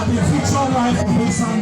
The future life of his son.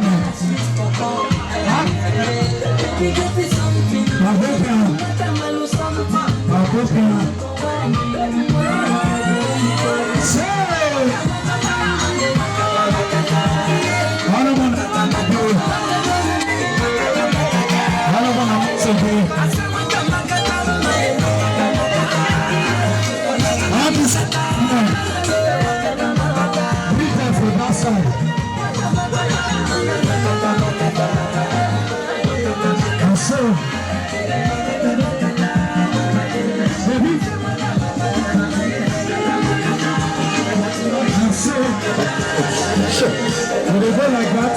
When they go like that,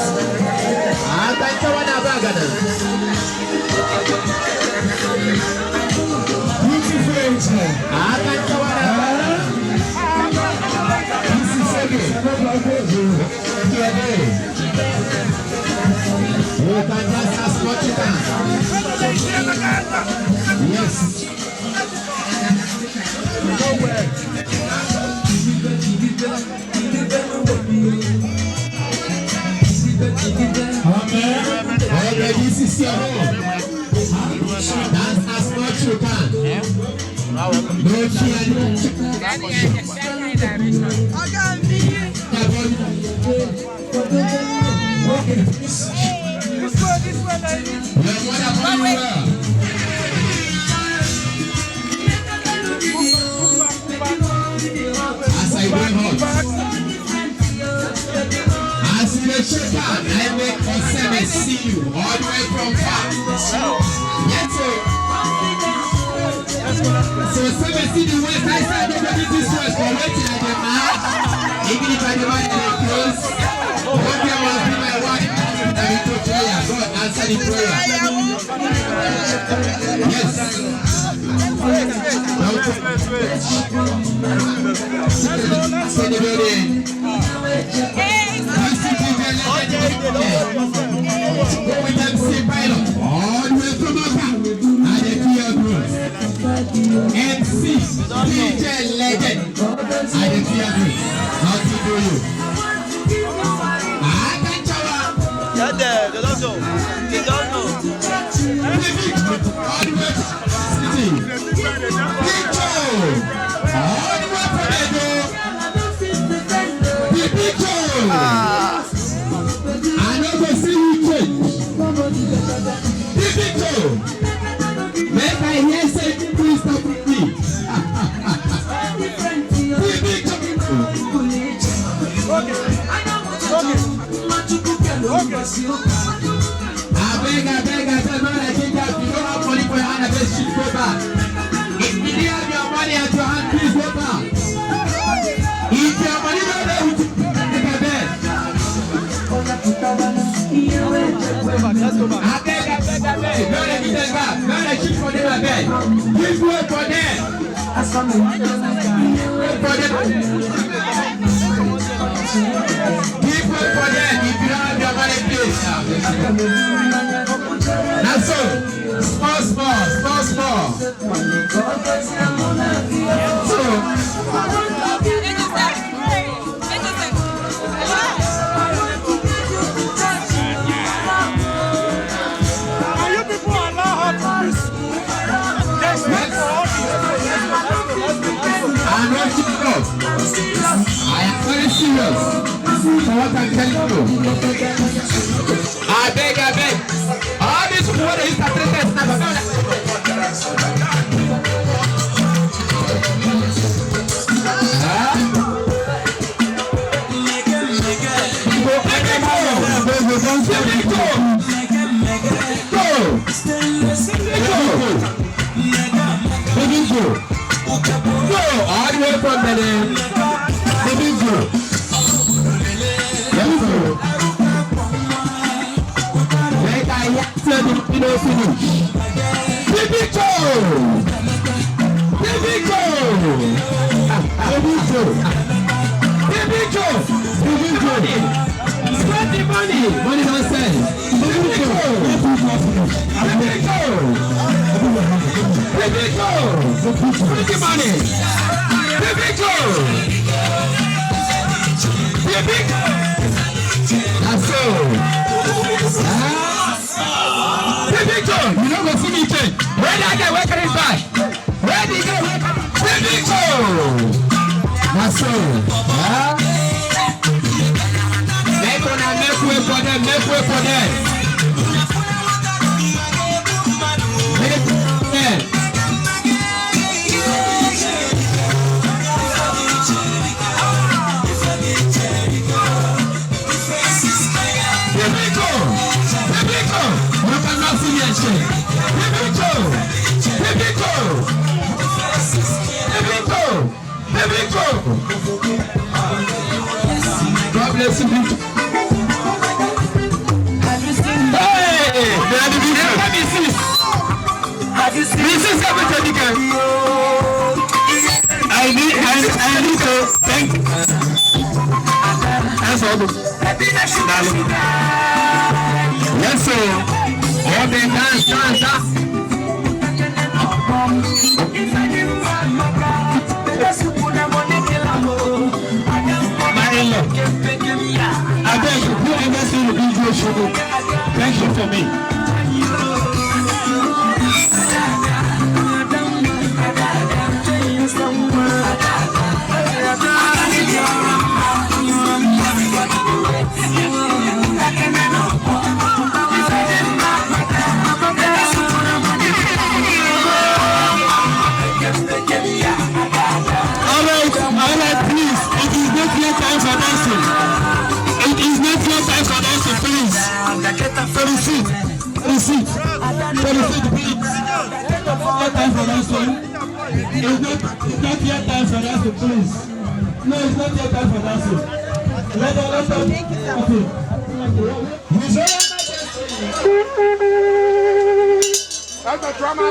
beautiful angel. You can just ask what you can. Yes. Amen. Okay, this is your home. Dance as much you can. No fear. As I bring home. As you check out, I make a see you all the way from far. Yes, sir. So, seven see the west. I said nobody this west for waiting at the man. Even if I divide the close, one day must be my wife. And we go prayer. God answer the prayer. Yes. Say the building. All the way from Accra and the Kia Group. MC DJ Legend and the Kia Group. How to do you? I can't tell you. Yeah, they don't know. They don't know. All the way to City. All the way from Edo. I know to see you change. Make I hear say please stop with me. I beg, I tell man I think that you don't have money for your hand, I best should go back. If you didn't have your money at your hand, please go back. If your money not there with you, take a bed. Let's go back. I beg. No, they give them back. No, they shoot for them, I beg. Give way for them. Give way for them if you don't have your money, please. Now so, small. So, I am very serious for what I'm telling you. I beg. All these people that is attracted now. Go all the way from the big group. Make I answer the finish. Big Joe. Spend the money. Pretty money. That's all. You know go see me change. Where did I get working it back? Where did you get working? That's all. Make way for them. Make way for them. Make way. God bless you. Hey! Have you seen this is everything again. I need to thank that's all. Yes, sir. All the dance. I beg you, whoever seen the video show, thank you for me. Receipt, please. Time for that one. It's not yet time for that one, please. No, it's not yet time for that one. Let us. Okay. That's a drama.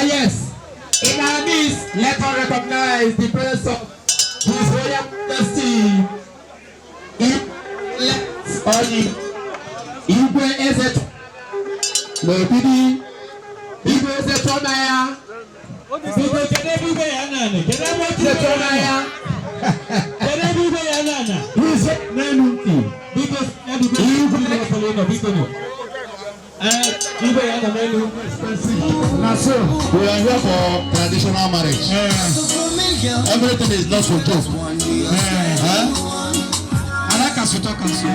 Yes. In our midst, let us recognize the presence of His Royal Majesty. Igwe Eze N'Obidi Igwe Eze Tonaya Igwe Kedebube Yanane Kedebube Tonaya Kedebube Yanana Igwe Nenunti Igwe We are here for traditional marriage. Everything is not for joke. I like us to talk and see.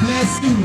Bless you.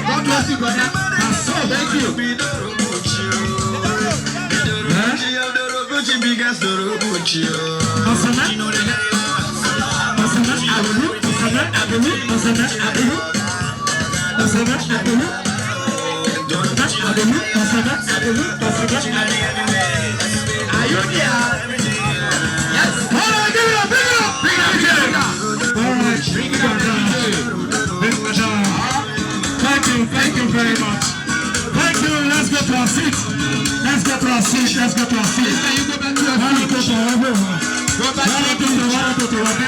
God bless you, brother. Thank you. Are you here? Yes. Hold on, give it up, bring it up. Bring it up. All right, bring it up. Thank you very much. Thank you. Let's go to our seat. Let's go to our seat. Let's go to our seat. Can you go back to your seat? Go back to your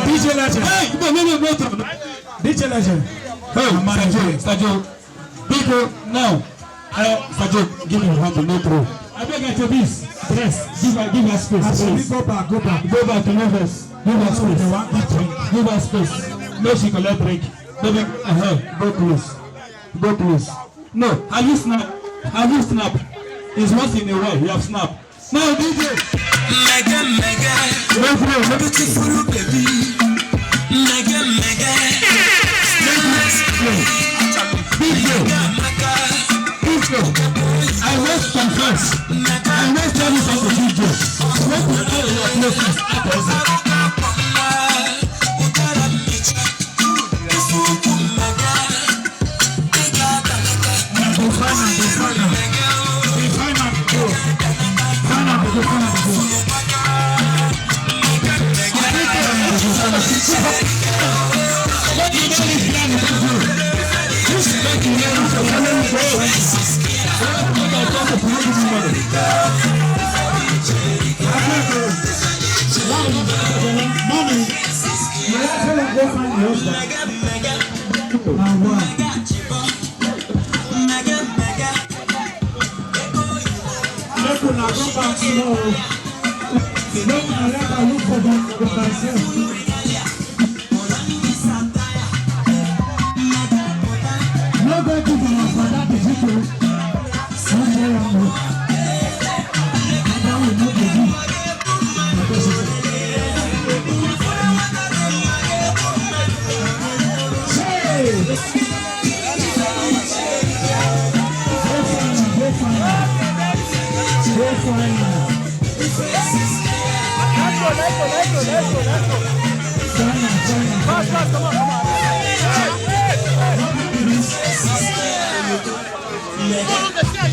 DJ Legend. DJ Legend. Hey, Sajo. People, now. Sajo, give me your hand to no throw. I beg you to this. Dress. Give her space. Go back. Go back to Novus. Give her space. Give her space. No, she collect break. Baby, go close. No, have you snap? It's once in a while. You have snap. Now, DJ. Mega. Beautiful baby. Mega. I must confess. I must tell you something, DJ. What will all your places at present? Come on.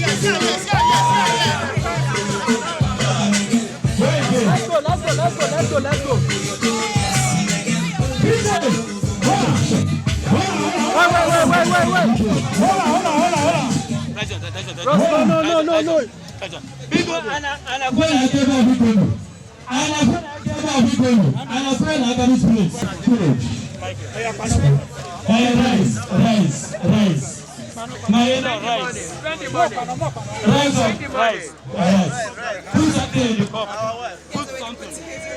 Let's go. Wait. Hold on. No. Big one, Anna, go Rise.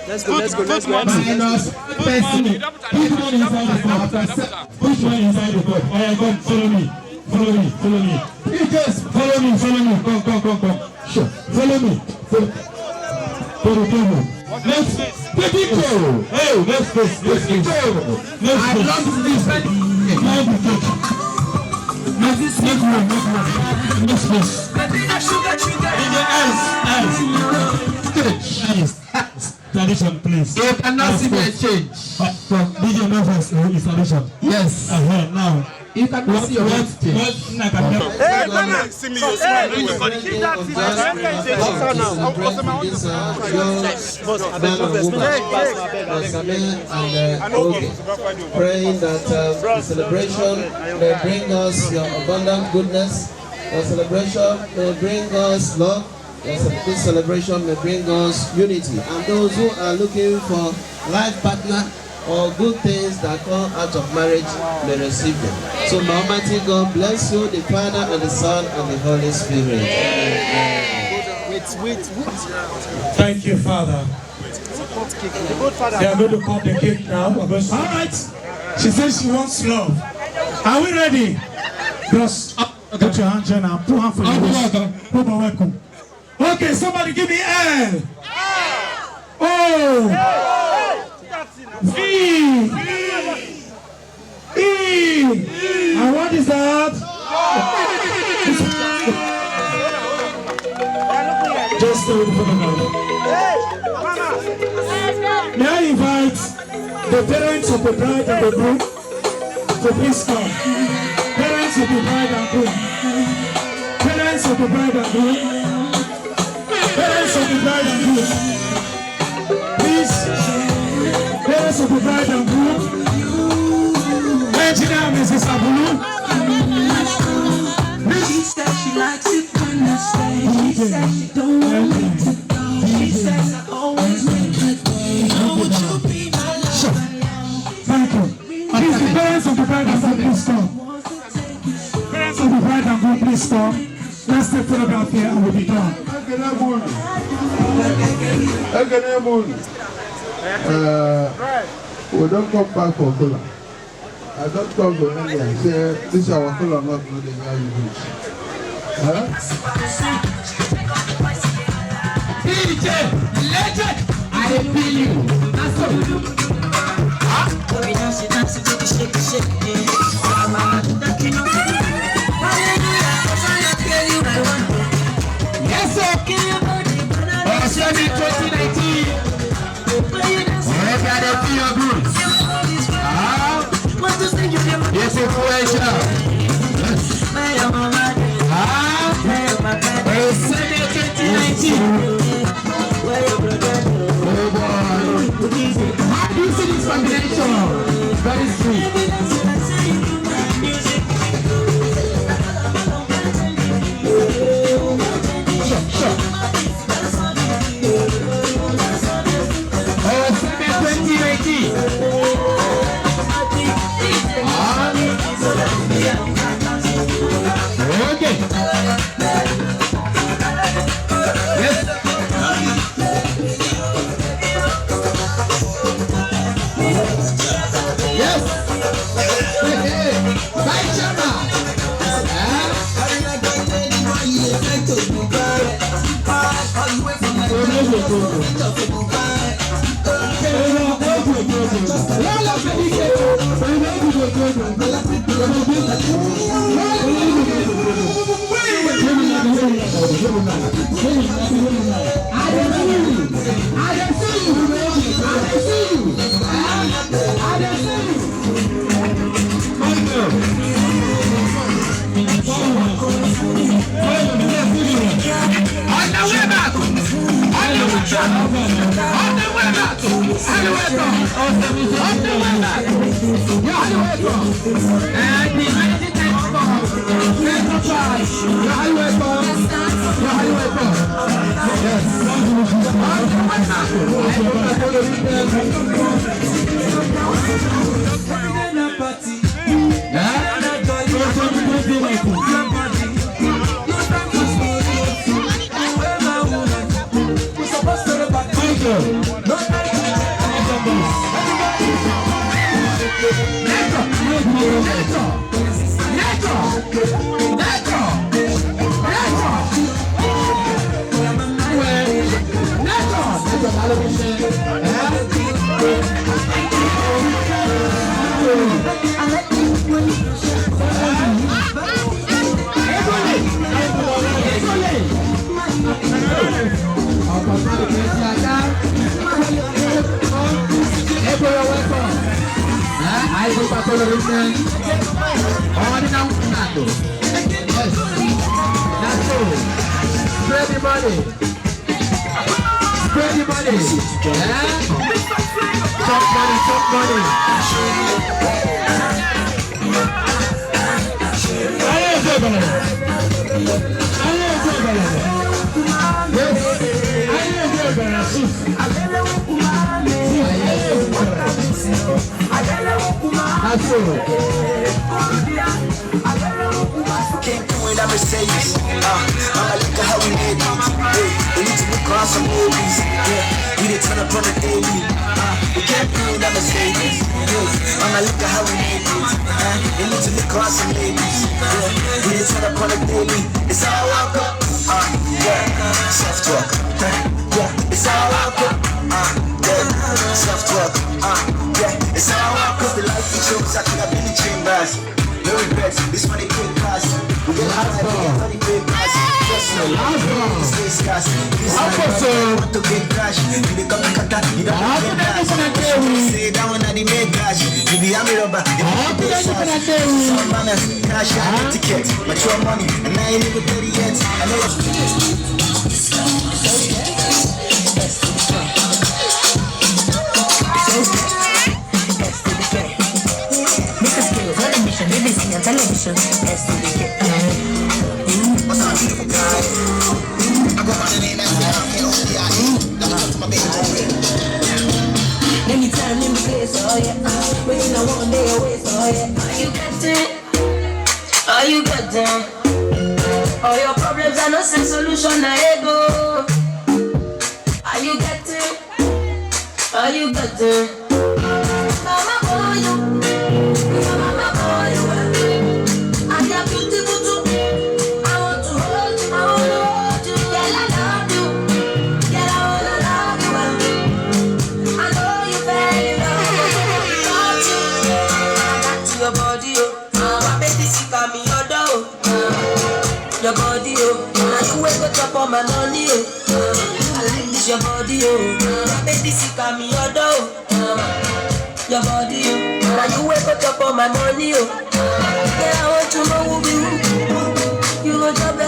Let's go. Minus person. Push one inside the cup. Come, follow me. Just follow me. Come. Sure. Follow me. Let's let it go. Hey, let's go. I love this. Let's eyes. Tradition, please. You cannot see the change. DJ Memphis is tradition. Yes. Now. You cannot see your hands change. Hey, see me. Praying that the celebration may bring us your abundant goodness. The celebration may bring us love. This celebration may bring us unity, and those who are looking for life partner or good things that come out of marriage may receive them. So may Almighty God bless you, the Father and the Son and the Holy Spirit. Wait. Thank you, Father. They are going to cut the cake now. All right. She says she wants love. Are we ready? Just put your hand down and put hand for you. Welcome. Okay, somebody give me L. O. V. E. And what is that? Just stay with the photograph. May I invite the parents of the bride and the groom to please come. Parents of the bride and groom. Parents of the bride and groom. Parents of the bride and groom, please. Parents of the bride and groom, Engineer Mrs. Abulu. She said she likes it when I stay. She said she don't want me to go. She says I always make it way. Oh, would you be my love? Thank you. Please, the parents of the bride and groom, please come. Parents of the bride and groom, please come. Let's take photograph here and we'll be done. We don't come back for Kola. I don't come to India and say, this is our Kola, not good in how you do it. DJ, legend, I feel you. That's what we do. Yes, sir. 2019. Got a few groups. Yes, influential. Sunday 2019. Oh boy. How do you see this combination? Very sweet. I Spread the money. Spread the money. Talk money, talk money. That Mercedes, I'ma look at how we made it. Hey, we need to look around some movies. Yeah, we did turn up on the daily. We can't do that Mercedes. Yeah, I'ma look at how we made it. We need to look around some ladies. Yeah, we did turn up on the daily. It's all welcome. Yeah, self talk. Yeah, it's all welcome. Yeah, self talk. Yeah, it's all welcome. The life we chose, I could have been in chambers. No regrets, this money quick class. We get high, we get money quick class. Just no love, stay scarce. This money want to get cash. You become a kata, you don't get cash. Say that one at the main cash. You be a rubber, you be a cash. Some manners, cash and a ticket. Mature money, and I ain't even 30 yet. I know what's television, anytime in the place, oh yeah. Waiting on one day away, oh yeah. Are you getting? Are you getting? All your problems are not same solution, now go. Are you getting? Are you getting? Mama boy, you. Mama boy, you. Your body, oh, now you wake up on my money, oh. I like this your body, oh. My baby sick on me, your dough. Your body, oh, now you wake up on my money, oh. Yeah, I want to know who be who. You gon' drop